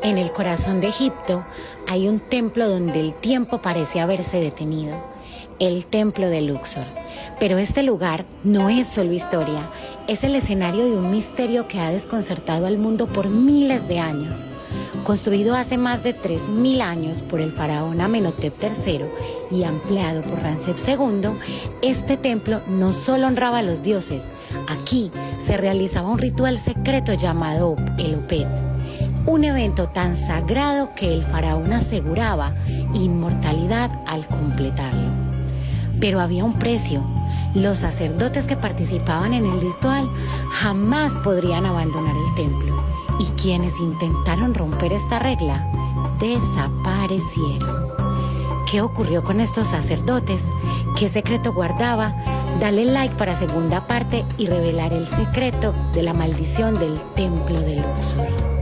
En el corazón de Egipto hay un templo donde el tiempo parece haberse detenido, el templo de Luxor. Pero este lugar no es solo historia, es el escenario de un misterio que ha desconcertado al mundo por miles de años. Construido hace más de 3000 años por el faraón Amenhotep III y ampliado por Ramsés II, este templo no solo honraba a los dioses, aquí se realizaba un ritual secreto llamado el Opet, un evento tan sagrado que el faraón aseguraba inmortalidad al completarlo. Pero había un precio. Los sacerdotes que participaban en el ritual jamás podrían abandonar el templo, y quienes intentaron romper esta regla desaparecieron. ¿Qué ocurrió con estos sacerdotes? ¿Qué secreto guardaba? Dale like para segunda parte y revelar el secreto de la maldición del templo de Luxor.